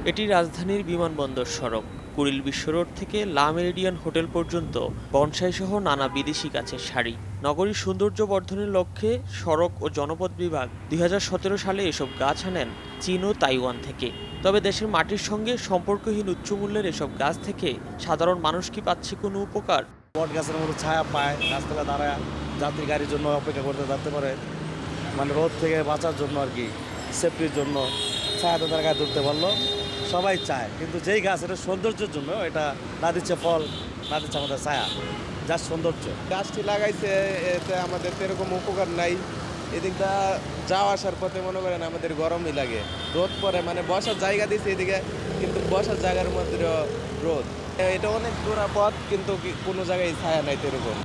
এটি রাজধানীর বিমানবন্দর সড়ক। কুড়িল বিশ্ব রোড থেকে লা মেরিডিয়ান হোটেল পর্যন্ত বনসাই সহ নানা বিদেশি গাছের সারি। নগরীর সৌন্দর্য বর্ধনের লক্ষ্যে সড়ক ও জনপথ বিভাগ ২০১৭ সালে এসব গাছ আনেন চীন ও তাইওয়ান থেকে। তবে দেশের মাটির সঙ্গে সম্পর্কহীন উচ্চমূল্যের এসব গাছ থেকে সাধারণ মানুষ কি পাচ্ছে কোনো উপকার? বট গাছের মতো ছায়া পায়, গাছতলা দাঁড়ায় যাত্রী গাড়ির জন্য অপেক্ষা করতে থাকতে পারে, মানে রোদ থেকে বাঁচার জন্য আর কি, সেফটির জন্য ছায়াতে তারা গায়ে ধরতে পারলো সবাই চায়। কিন্তু যেই গাছ এটা সৌন্দর্যের জন্য, এটা না দিচ্ছে ফল, না দিচ্ছে আমাদের ছায়া, যার সৌন্দর্য। গাছটি লাগাইছে, এতে আমাদের তো এরকম উপকার নাই। এদিকটা যাওয়া আসার পথে মনে করেন আমাদের গরমই লাগে, রোদ পড়ে, মানে বসার জায়গা দিচ্ছে এদিকে, কিন্তু বসার জায়গার মধ্যে রোদ। এটা অনেক দূরা পথ, কিন্তু কোনো জায়গায় ছায়া নাই তো এরকম।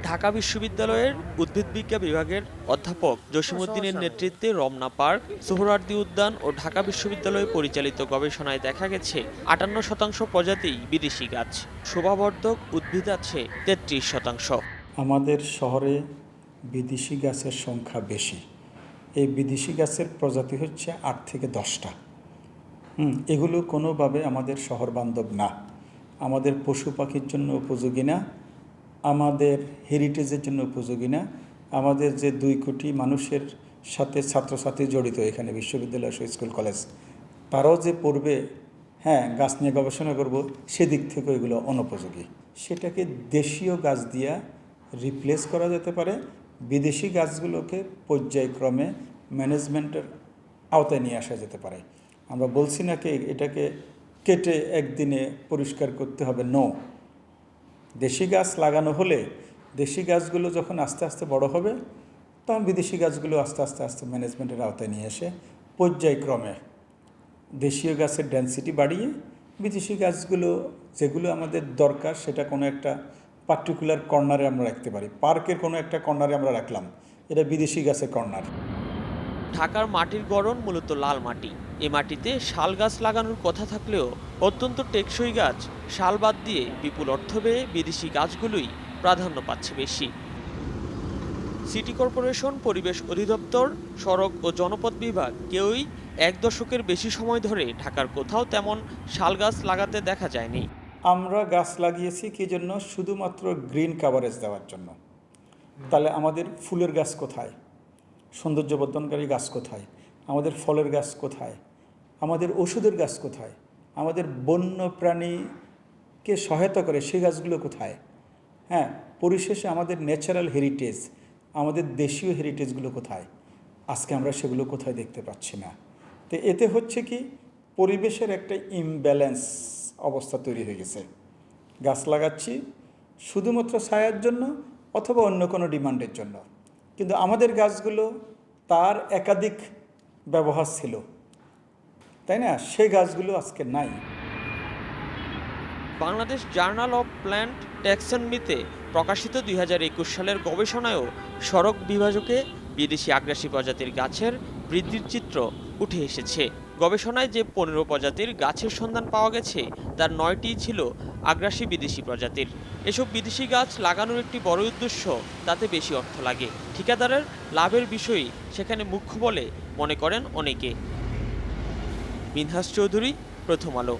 ঢাকা বিশ্ববিদ্যালয়ের উদ্ভিদবিজ্ঞান বিভাগের অধ্যাপক জসিমউদ্দিনের নেতৃত্বে রমনা পার্ক, সোহরাওয়ার্দী উদ্যান ও ঢাকা বিশ্ববিদ্যালয় পরিচালিত গবেষণায় দেখা গেছে ৫৮% প্রজাতিই বিদেশি গাছ। শোভাবর্ধক উদ্ভিদ আছে ৩৩%। আমাদের শহরে বিদেশি গাছের সংখ্যা বেশি। এই বিদেশি গাছের প্রজাতি হচ্ছে ৮ থেকে ১০টা। এগুলো কোনোভাবে আমাদের শহর বান্ধব না, আমাদের পশু পাখির জন্য উপযোগী না, আমাদের হেরিটেজের জন্য উপযোগী না। আমাদের যে ২ কোটি মানুষের সাথে ছাত্রছাত্রী জড়িত এখানে বিশ্ববিদ্যালয়, স্কুল, কলেজ, তারাও যে পড়বে, গাছ নিয়ে গবেষণা করব, সেদিক থেকে এগুলো অনুপযোগী। সেটাকে দেশীয় গাছ দিয়া রিপ্লেস করা যেতে পারে। বিদেশি গাছগুলোকে পর্যায়ক্রমে ম্যানেজমেন্টের আওতায় নিয়ে আসা যেতে পারে। আমরা বলছি না কি এটাকে কেটে একদিনে পরিষ্কার করতে হবে, নো। দেশি গাছ লাগানো হলে দেশি গাছগুলো যখন আস্তে আস্তে বড় হবে, তখন বিদেশি গাছগুলো আস্তে আস্তে আস্তে ম্যানেজমেন্টের আওতায় নিয়ে এসে পর্যায়ক্রমে দেশীয় গাছের ডেনসিটি বাড়িয়ে বিদেশি গাছগুলো যেগুলো আমাদের দরকার সেটা কোনো একটা পার্টিকুলার কর্নারে আমরা রাখতে পারি। পার্কের কোনো একটা কর্নারে আমরা রাখলাম, এটা বিদেশি গাছের কর্নার। ঢাকার মাটির গড়ন মূলত লাল মাটি। এ মাটিতে শাল গাছ লাগানোর কথা থাকলেও অত্যন্ত টেকসই গাছ শাল বাদ দিয়ে বিপুল অর্থ ব্যয়ে বিদেশি গাছগুলোই প্রাধান্য পাচ্ছে বেশি। সিটি কর্পোরেশন, পরিবেশ অধিদপ্তর, সড়ক ও জনপথ বিভাগ কেউই ১ দশকের বেশি সময় ধরে ঢাকার কোথাও তেমন শাল গাছ লাগাতে দেখা যায়নি। আমরা গাছ লাগিয়েছি কি জন্য? শুধুমাত্র গ্রিন কাভারেজ দেওয়ার জন্য। তাহলে আমাদের ফুলের গাছ কোথায়? সৌন্দর্য বর্ধনকারী গাছ কোথায়? আমাদের ফলের গাছ কোথায়? আমাদের ওষুধের গাছ কোথায়? আমাদের বন্য প্রাণীকে সহায়তা করে সেই গাছগুলো কোথায়? পরিশেষে আমাদের ন্যাচারাল হেরিটেজ, আমাদের দেশীয় হেরিটেজগুলো কোথায়? আজকে আমরা সেগুলো কোথায় দেখতে পাচ্ছি না। তো এতে হচ্ছে কি, পরিবেশের একটা ইমব্যালেন্স অবস্থা তৈরি হয়ে গেছে। গাছ লাগাচ্ছি শুধুমাত্র ছায়ার জন্য অথবা অন্য কোনো ডিমান্ডের জন্য, কিন্তু আমাদের গাছগুলো তার একাধিক ব্যবহার ছিল, তাই না? সেই গাছগুলো আজকে নাই। বাংলাদেশ জার্নাল অব প্ল্যান্ট ট্যাক্সনমিতে প্রকাশিত ২০২১ সালের গবেষণায়ও সড়ক বিভাজকে বিদেশি আগ্রাসী প্রজাতির গাছের বৃদ্ধির চিত্র উঠে এসেছে। গবেষণায় যে ১৫ প্রজাতির গাছের সন্ধান পাওয়া গেছে, তার ৯টি ছিল আগ্রাসী বিদেশি প্রজাতির। এসব বিদেশি গাছ লাগানোর একটি বড় উদ্দেশ্য, তাতে বেশি অর্থ লাগে। ঠিকাদারের লাভের বিষয়ই সেখানে মুখ্য বলে মনে করেন অনেকে। মিনহাস চৌধুরী, প্রথম আলো।